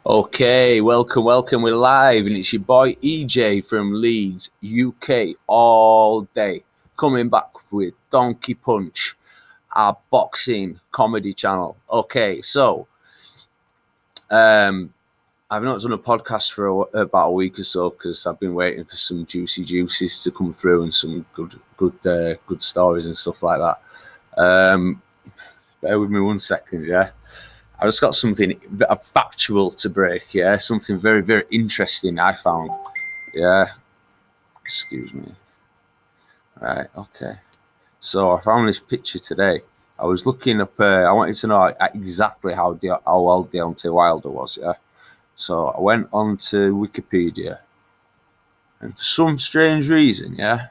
Okay, welcome. We're live, and it's your boy EJ from Leeds, UK, all day, coming back with Donkey Punch, our boxing comedy channel. Okay, so I've not done a podcast for about a week or so because I've been waiting for some juicy juices to come through and some good stories and stuff like that. Bear with me 1 second, yeah. I just got something factual to break, yeah. Something very, very interesting I found, yeah. Excuse me. Right, okay. So I found this picture today. I was looking up. I wanted to know exactly how old Deontay Wilder was, yeah. So I went on to Wikipedia, and for some strange reason, yeah,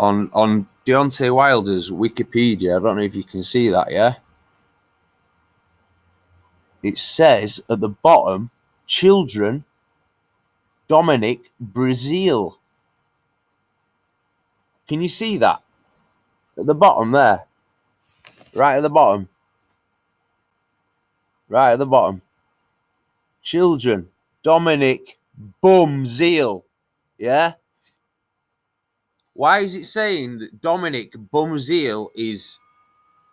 on Deontay Wilder's Wikipedia, I don't know if you can see that, yeah. It says at the bottom, children, Dominic, Brazil. Can you see that? At the bottom there. Right at the bottom. Right at the bottom. Children, Dominic, Bumzeel. Yeah? Why is it saying that Dominic Bumzeel is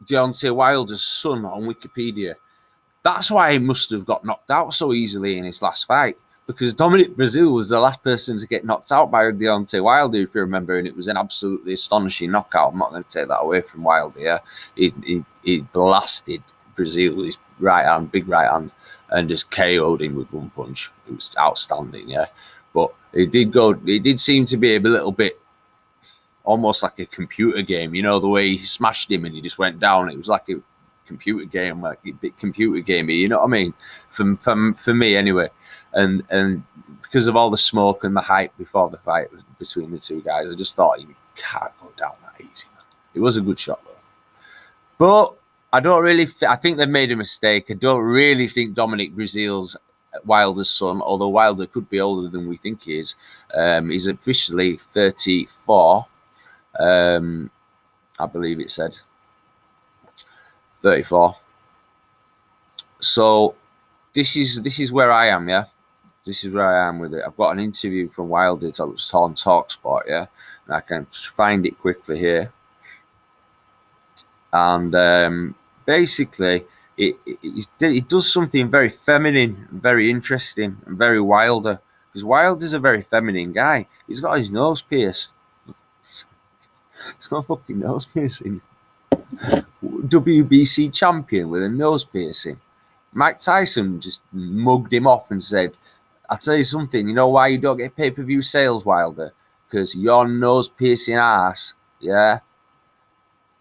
Deontay Wilder's son on Wikipedia? That's why he must have got knocked out so easily in his last fight. Because Dominic Brazil was the last person to get knocked out by Deontay Wilder, if you remember, and it was an absolutely astonishing knockout. I'm not going to take that away from Wilder. Yeah, he blasted Brazil with his right hand, big right hand, and just KO'd him with one punch. It was outstanding. Yeah, but it did seem to be a little bit almost like a computer game. You know, the way he smashed him and he just went down. It was like a computer game, like a bit computer gamey. You know what I mean? For me, anyway. And because of all the smoke and the hype before the fight between the two guys, I just thought you can't go down that easy, man. It was a good shot though, but I don't really. I think they've made a mistake. I don't really think Dominic Brazil's Wilder's son, although Wilder could be older than we think he is. He's officially 34. I believe it said 34. So this is where I am, yeah. This is where I am with it. I've got an interview from Wilder that was on TalkSport, yeah, and I can find it quickly here. And basically, it does something very feminine, very interesting, and very Wilder. Because Wilder's a very feminine guy. He's got his nose pierced. He's got a fucking nose piercing. WBC champion with a nose piercing. Mike Tyson just mugged him off and said, I'll tell you something, you know why you don't get pay-per-view sales, Wilder? Because your nose-piercing ass, yeah?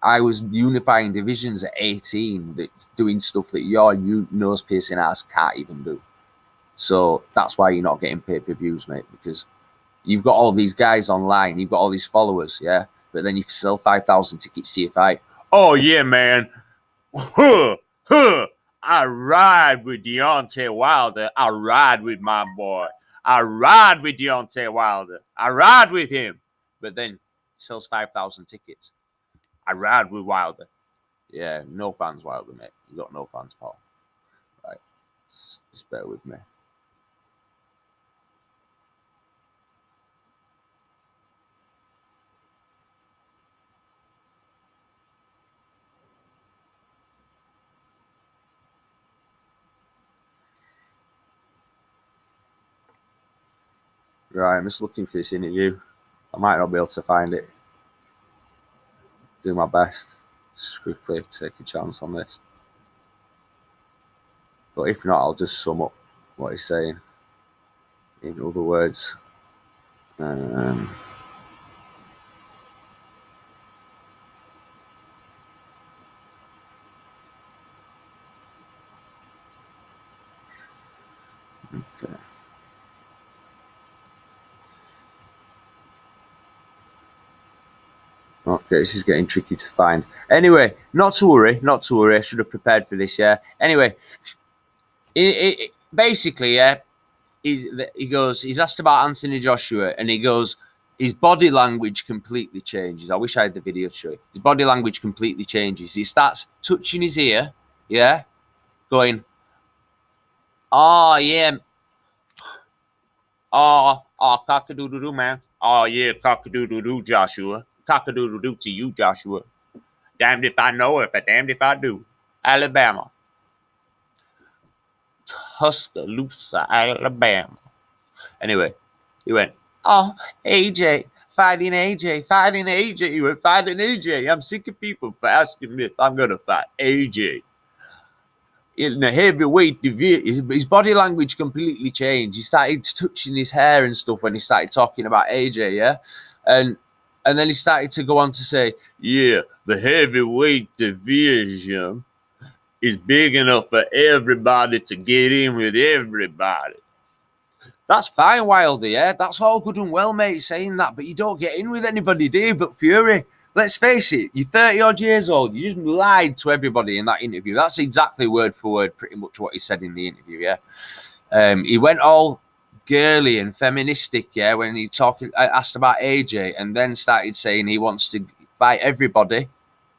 I was unifying divisions at 18, that's doing stuff that your nose-piercing ass can't even do. So that's why you're not getting pay-per-views, mate, because you've got all these guys online, you've got all these followers, yeah? But then you sell 5,000 tickets to your fight. Oh, yeah, man. I ride with Deontay Wilder. I ride with my boy. I ride with Deontay Wilder. I ride with him. But then sells 5,000 tickets. I ride with Wilder. Yeah, no fans, Wilder, mate. You got no fans, pal. Right. Just bear with me. Right, I'm just looking for this interview. I might not be able to find it. Do my best. Just quickly take a chance on this. But if not, I'll just sum up what he's saying. In other words, okay. Okay, this is getting tricky to find. Anyway, not to worry. I should have prepared for this, yeah. Anyway, basically, yeah, he goes, he's asked about Anthony Joshua, and he goes, his body language completely changes. I wish I had the video to show you. His body language completely changes. He starts touching his ear, yeah, going, oh, yeah, oh, cock-a-doodle-doo, man. Oh, yeah, cock-a-doodle-doo, Joshua. Cock-a-doodle-doo to you, Joshua. Damned if I know, if I damned if I do. Alabama. Tuscaloosa, Alabama. Anyway, he went, oh, AJ, fighting AJ, fighting AJ. He went, fighting AJ. I'm sick of people asking me if I'm going to fight AJ. In the heavyweight division, his body language completely changed. He started touching his hair and stuff when he started talking about AJ, yeah? And then he started to go on to say, yeah, the heavyweight division is big enough for everybody to get in with everybody. That's fine, Wilder, yeah? That's all good and well, mate, saying that, but you don't get in with anybody, do you? But Fury, let's face it, you're 30-odd years old. You just lied to everybody in that interview. That's exactly word for word pretty much what he said in the interview, yeah? He went all girly and feministic, yeah, when he asked about AJ, and then started saying he wants to fight everybody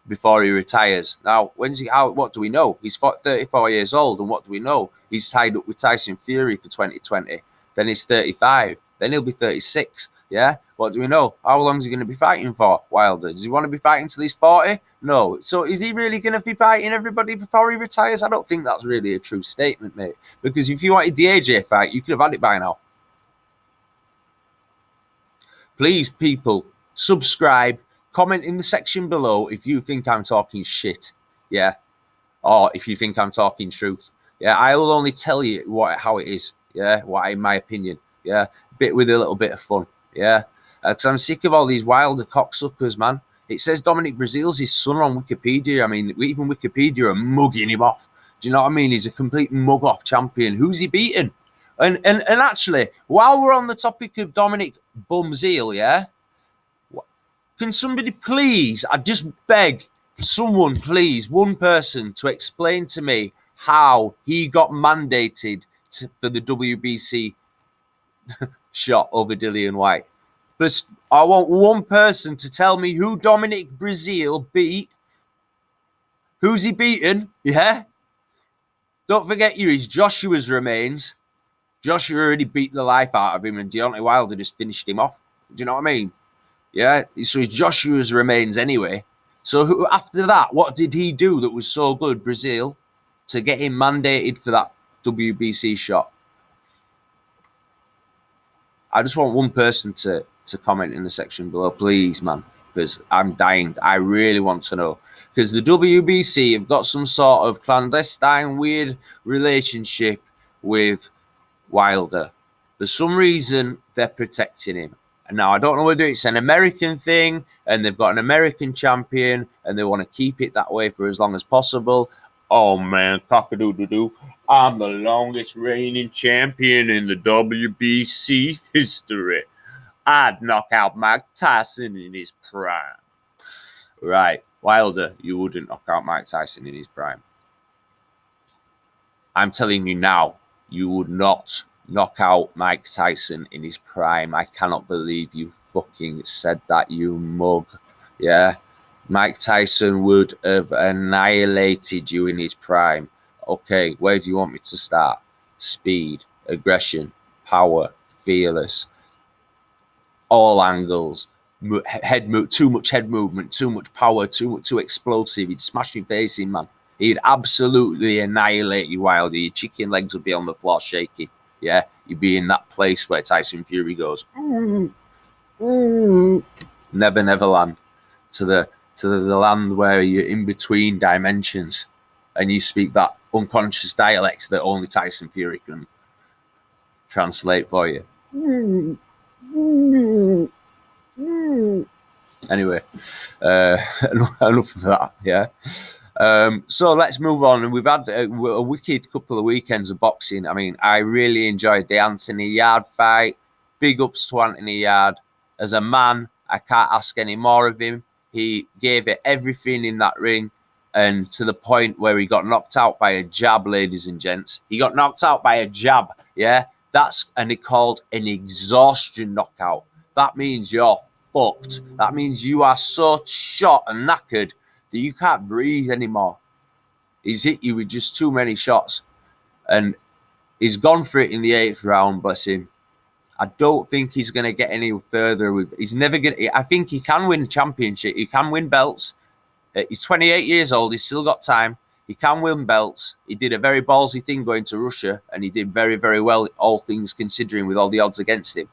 before he retires. Now, what do we know? He's 34 years old, and what do we know? He's tied up with Tyson Fury for 2020. Then he's 35. Then he'll be 36. Yeah? What do we know? How long is he going to be fighting for, Wilder? Does he want to be fighting till he's 40? No. So is he really going to be fighting everybody before he retires? I don't think that's really a true statement, mate. Because if you wanted the AJ fight, you could have had it by now. Please, people, subscribe. Comment in the section below if you think I'm talking shit. Yeah? Or if you think I'm talking truth. Yeah? I will only tell you how it is. Yeah, in my opinion, yeah, with a little bit of fun, yeah, because I'm sick of all these Wilder cocksuckers, man. It says Dominic Breazeale's his son on Wikipedia. I mean, even Wikipedia are mugging him off. Do you know what I mean? He's a complete mug-off champion. Who's he beaten? And actually, while we're on the topic of Dominic Bumzeal, yeah, can somebody please, I just beg someone, please, one person to explain to me how he got mandated for the WBC shot over Dillian White. But I want one person to tell me who Dominic Breazeale beat. Who's he beaten? Yeah? Don't forget his Joshua's remains. Joshua already beat the life out of him, and Deontay Wilder just finished him off. Do you know what I mean? Yeah? So his Joshua's remains anyway. So after that, what did he do that was so good, Breazeale, to get him mandated for that WBC shot? I just want one person to comment in the section below, please, man, because I'm dying. I really want to know. Because the WBC have got some sort of clandestine, weird relationship with Wilder. For some reason, they're protecting him. And now I don't know whether it's an American thing and they've got an American champion and they want to keep it that way for as long as possible. Oh, man, cock-a-doodle-doo. I'm the longest reigning champion in the WBC history. I'd knock out Mike Tyson in his prime. Right, Wilder, you wouldn't knock out Mike Tyson in his prime. I'm telling you now, you would not knock out Mike Tyson in his prime. I cannot believe you fucking said that, you mug. Yeah? Mike Tyson would have annihilated you in his prime. Okay, where do you want me to start? Speed, aggression, power, fearless, all angles, too much head movement, too much power, too explosive. He'd smash your face in, man. He'd absolutely annihilate you, Wilder. Your chicken legs would be on the floor shaking. Yeah, you'd be in that place where Tyson Fury goes, never, never land to the land where you're in between dimensions and you speak that unconscious dialect that only Tyson Fury can translate for you. Anyway, enough of that, yeah. So let's move on. And we've had a wicked couple of weekends of boxing. I mean, I really enjoyed the Anthony Yarde fight. Big ups to Anthony Yarde. As a man, I can't ask any more of him. He gave it everything in that ring, and to the point where he got knocked out by a jab, ladies and gents. He got knocked out by a jab, yeah? And it called an exhaustion knockout. That means you're fucked. That means you are so shot and knackered that you can't breathe anymore. He's hit you with just too many shots. And he's gone for it in the 8th round, bless him. I don't think he's going to get any further with. He's never going to. I think he can win championship. He can win belts. He's 28 years old. He's still got time. He can win belts. He did a very ballsy thing going to Russia, and he did very, very well, all things considering, with all the odds against him.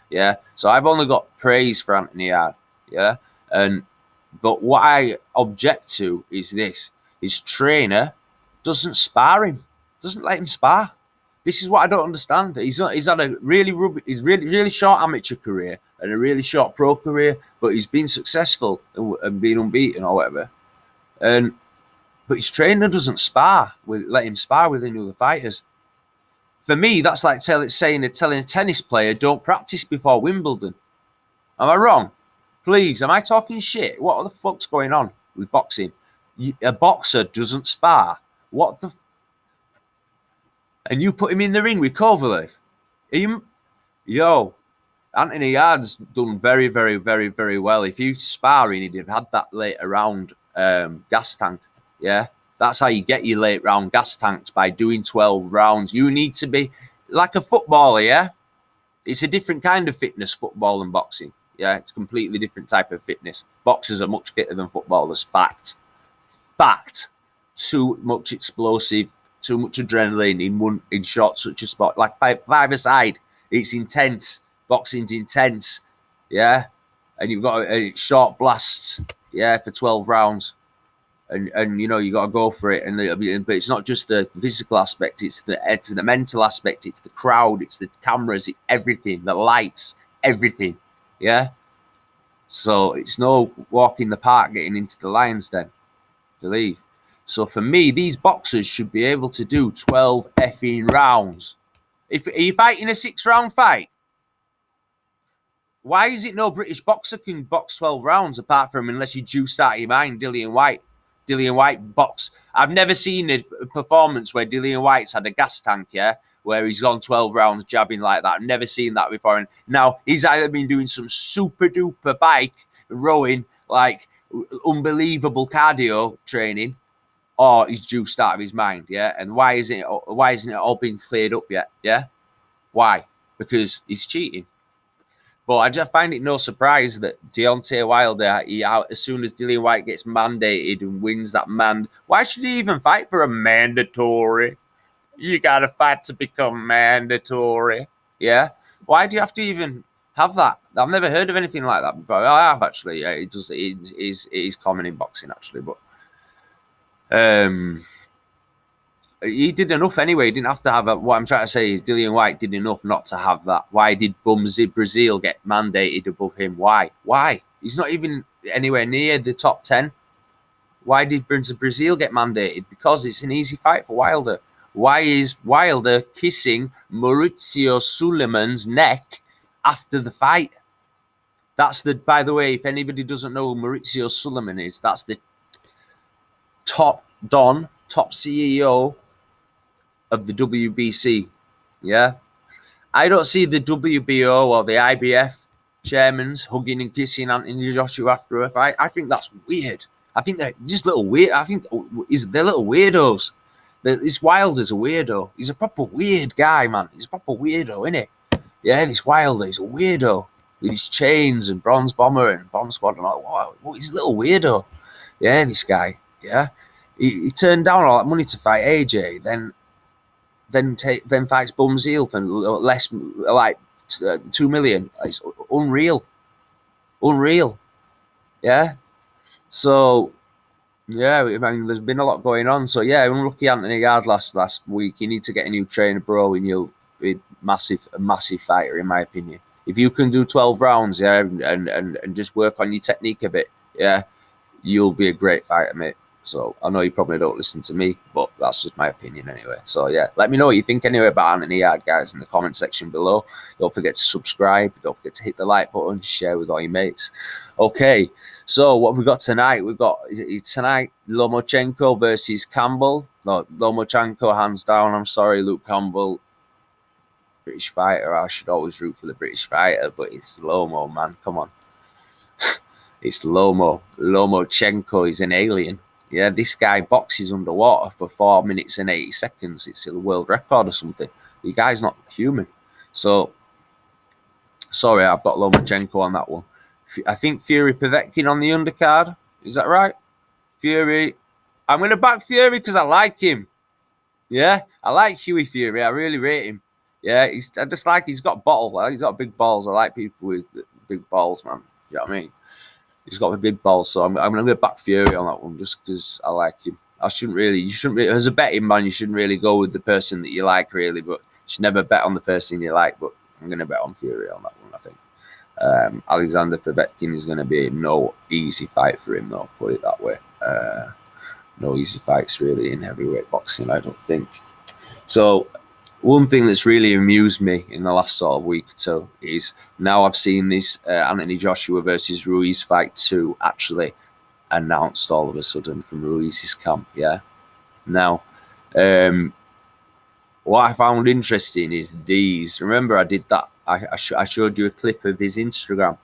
Yeah. So I've only got praise for Anthony Yarde. Yeah. But what I object to is this: his trainer doesn't spar him. Doesn't let him spar. This is what I don't understand. He's had a really short amateur career and a really short pro career, but he's been successful and been unbeaten or whatever. But his trainer doesn't let him spar with any other fighters. For me, that's like telling a tennis player don't practice before Wimbledon. Am I wrong? Please, am I talking shit? What the fuck's going on with boxing? A boxer doesn't spar. What the? And you put him in the ring with Kovalev. Anthony Yarde's done very, very, very, very well. If you sparring, he'd have had that later round gas tank. Yeah, that's how you get your late round gas tanks, by doing 12 rounds. You need to be like a footballer. Yeah, it's a different kind of fitness, football and boxing. Yeah, it's a completely different type of fitness. Boxers are much fitter than footballers. Fact. Too much explosive. Too much adrenaline in short such a spot, like five-a-side. It's intense. Boxing's intense, yeah. And you've got short blasts, yeah, for 12 rounds, and you got to go for it. But it's not just the physical aspect; it's the mental aspect. It's the crowd. It's the cameras. It's everything. The lights. Everything, yeah. So it's no walk in the park getting into the lion's den, believe. So for me, these boxers should be able to do 12 effing rounds. Are you fighting a 6-round fight? Why is it no British boxer can box 12 rounds apart from, unless you juiced out of your mind, Dillian Whyte? Dillian Whyte box. I've never seen a performance where Dillian Whyte's had a gas tank, yeah, where he's gone 12 rounds jabbing like that. I've never seen that before. And now he's either been doing some super duper bike rowing, like unbelievable cardio training, or he's juiced out of his mind, yeah? And why isn't it all been cleared up yet, yeah? Why? Because he's cheating. But I just find it no surprise that Deontay Wilder, as soon as Dillian Whyte gets mandated and wins that why should he even fight for a mandatory? You got to fight to become mandatory, yeah? Why do you have to even have that? I've never heard of anything like that before. I have, actually. Yeah, it is common in boxing, actually, but he did enough anyway. He didn't have to have what I'm trying to say is Dillian Whyte did enough not to have that. Why did Bumsy Brazil get mandated above him? Why? He's not even anywhere near the top 10. Why did Brazil get mandated? Because it's an easy fight for Wilder. Why is Wilder kissing Maurizio Sulaiman's neck after the fight? By the way, if anybody doesn't know who Maurizio Sulaiman is, that's the top CEO of the WBC. Yeah, I don't see the WBO or the IBF chairmans hugging and kissing Anthony Joshua after a fight. I think that's weird. I think they're just little weird. I think they're little weirdos. This Wilder's a weirdo. He's a proper weird guy, man. He's a proper weirdo, isn't it? Yeah, this Wilder, he's a weirdo with his chains and Bronze Bomber and Bomb Squad and all. Wow, he's a little weirdo. Yeah, this guy. Yeah, he turned down all that money to fight AJ, then fights Bumseel for less, like 2 million. It's unreal. Yeah. So yeah, I mean, there's been a lot going on. So yeah, unlucky Anthony Yarde last week. You need to get a new trainer, bro, and you'll be a massive fighter, in my opinion. If you can do 12 rounds, yeah, and just work on your technique a bit, yeah, you'll be a great fighter, mate. So I know you probably don't listen to me, but that's just my opinion anyway. So yeah, let me know what you think anyway about Anthony Yarde, guys, in the comment section below. Don't forget to subscribe. Don't forget to hit the like button, share with all your mates. Okay, so what have we got tonight? We've got tonight Lomachenko versus Campbell. No, Lomachenko hands down. I'm sorry, Luke Campbell. British fighter. I should always root for the British fighter, but it's Lomo, man. Come on. It's Lomachenko is an alien. Yeah, this guy boxes underwater for 4 minutes and 80 seconds. It's a world record or something. The guy's not human. So, sorry, I've got Lomachenko on that one. I think Fury Povetkin on the undercard. Is that right? Fury. I'm going to back Fury because I like him. Yeah, I like Huey Fury. I really rate him. Yeah, I just like he's got bottle. He's got big balls. I like people with big balls, man. You know what I mean? He's got a big balls, so I'm going to back Fury on that one just because I like him. You shouldn't really, as a betting man, you shouldn't really go with the person that you like, really, but you should never bet on the person you like. But I'm going to bet on Fury on that one, I think. Alexander Povetkin is going to be no easy fight for him, though, put it that way. No easy fights, really, in heavyweight boxing, I don't think. So, one thing that's really amused me in the last sort of week or two is now I've seen this Anthony Joshua versus Ruiz fight 2 actually announced all of a sudden from Ruiz's camp. Yeah. Now, what I found interesting is these. Remember, I did that. I showed you a clip of his Instagram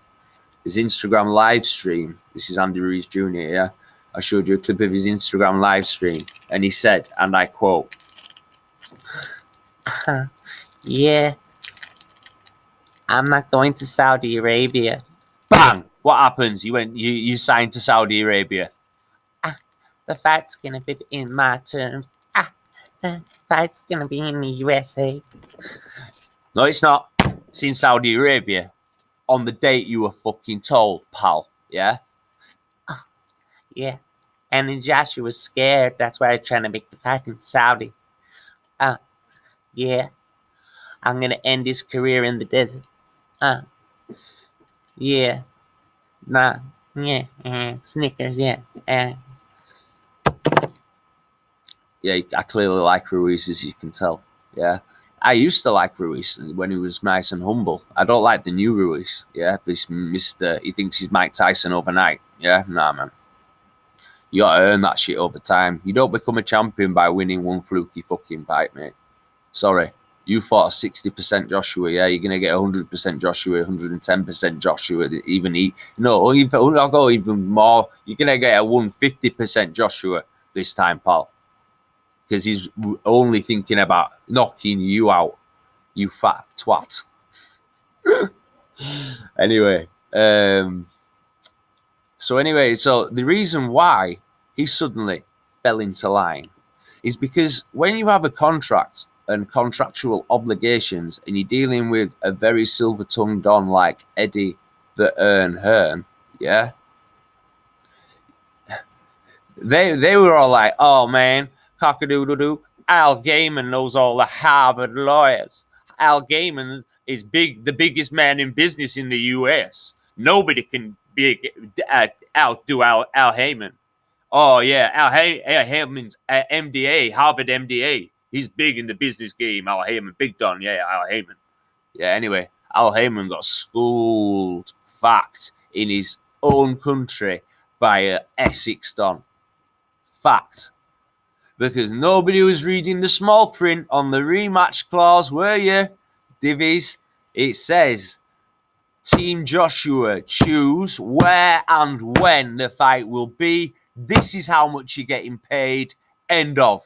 live stream. This is Andy Ruiz Jr. Yeah. I showed you a clip of his Instagram live stream, and he said, and I quote, yeah, I'm not going to Saudi Arabia. Bang! What happens? You signed to Saudi Arabia. The fight's gonna be in my terms. The fight's gonna be in the USA. No, it's not. It's in Saudi Arabia. On the date you were fucking told, pal. Yeah? Yeah. And then Joshua was scared. That's why I was trying to make the fight in Saudi. Yeah. I'm gonna end his career in the desert. Yeah. Nah. Yeah. Snickers, yeah. Yeah, I clearly like Ruiz, as you can tell. Yeah. I used to like Ruiz when he was nice and humble. I don't like the new Ruiz. Yeah, this Mr. He thinks he's Mike Tyson overnight. Yeah, nah, man. You gotta earn that shit over time. You don't become a champion by winning one fluky fucking fight, mate. Sorry. You fought 60% Joshua, yeah? You're gonna get 100% Joshua, 110% Joshua, I'll go even more. You're gonna get a 150% Joshua this time, pal. Because he's only thinking about knocking you out, you fat twat. Anyway, so the reason why he suddenly fell into line is because when you have a contract and contractual obligations and you're dealing with a very silver-tongued don like Eddie the Hearn, yeah, they were all like, oh man, cock-a-doodle-doo, Al Gayman knows all the Harvard lawyers. Al Gayman is the biggest man in business in the U.S. Nobody can outdo Al Heyman. Oh yeah, Al Heyman's MDA, Harvard MDA. He's big in the business game. Al Heyman, big don, yeah, Al Heyman. Yeah, anyway, Al Heyman got schooled, fact, in his own country by a Essex don. Fact. Because nobody was reading the small print on the rematch clause, were you? Divvies. It says, Team Joshua, choose where and when the fight will be. This is how much you're getting paid. End of.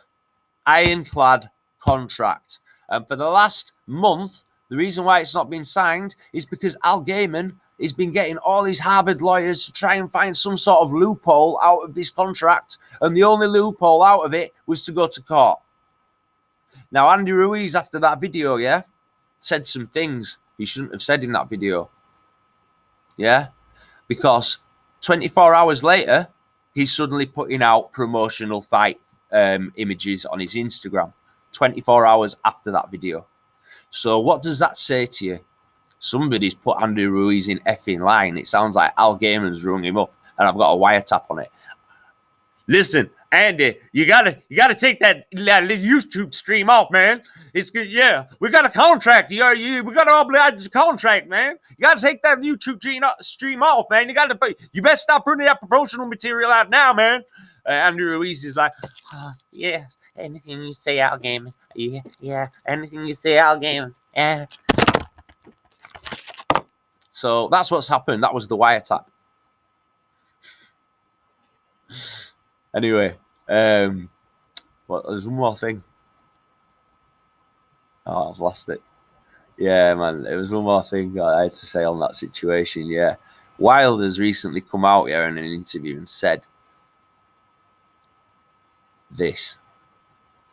Ironclad contract. And for the last month, the reason why it's not been signed is because Al Gayman has been getting all his Harvard lawyers to try and find some sort of loophole out of this contract. And the only loophole out of it was to go to court. Now, Andy Ruiz, after that video, yeah, said some things he shouldn't have said in that video. Yeah? Because 24 hours later, he's suddenly putting out promotional fight images on his Instagram. 24 hours after that video. So what does that say to you? Somebody's put Andy Ruiz in effing line. It sounds like Al Gayman's rung him up, and I've got a wiretap on it. Listen, Andy, you gotta take that YouTube stream off, man. It's good, yeah. We got a contract. We got an obliged contract, man. You gotta take that YouTube stream off, man. You better stop putting that promotional material out now, man. Andy Ruiz is like, yes, anything you say, Al Gayman. Yeah, anything you say, Al Gayman. Yeah. So that's what's happened. That was the wiretap. Anyway, what? There's one more thing. Oh, I've lost it. Yeah, man. There was one more thing I had to say on that situation. Yeah, Wilder's recently come out here in an interview and said this.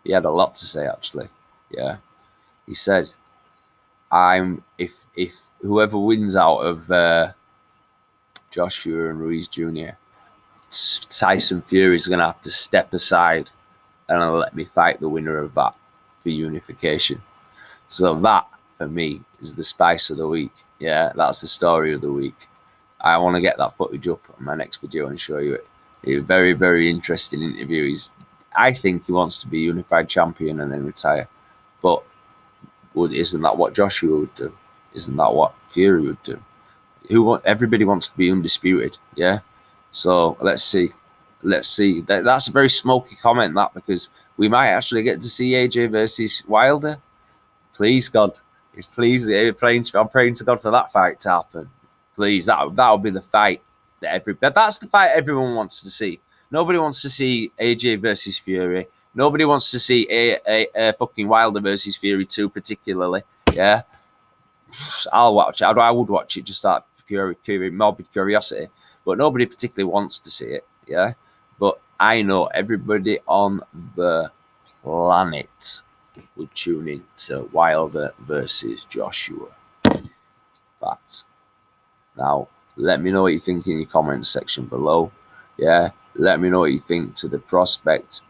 He had a lot to say actually. Yeah, he said, "I'm if whoever wins out of Joshua and Ruiz Jr., Tyson Fury's gonna have to step aside and let me fight the winner of that for unification." So that for me is the spice of the week. Yeah, that's the story of the week. I want to get that footage up on my next video and show you it. A very, very interesting interview. I think he wants to be unified champion and then retire. But isn't that what Joshua would do? Isn't that what Fury would do? Everybody wants to be undisputed, yeah? So let's see. That's a very smoky comment, that, because we might actually get to see AJ versus Wilder. Please, God. Please, I'm praying to God for that fight to happen. Please, that'll be the fight that's the fight everyone wants to see. Nobody wants to see AJ versus Fury. Nobody wants to see a fucking Wilder versus Fury 2 particularly. Yeah, I'll watch it. I would watch it just out of pure morbid curiosity. But nobody particularly wants to see it. Yeah, but I know everybody on the planet will tune in to Wilder versus Joshua. Fact. Now, let me know what you think in your comments section below. Yeah, let me know what you think to the prospect.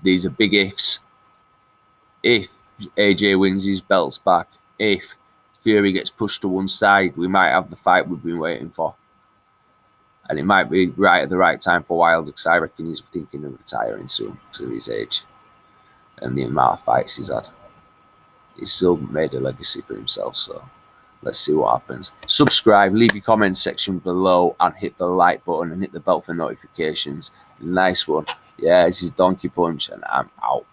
These are big ifs. If AJ wins his belts back, if Fury gets pushed to one side, we might have the fight we've been waiting for. And it might be right at the right time for Wilder, because I reckon he's thinking of retiring soon because of his age and the amount of fights he's had. He's still made a legacy for himself, so let's see what happens. Subscribe, leave your comments section below, and hit the like button and hit the bell for notifications. Nice one. Yeah, this is Donkey Punch, and I'm out.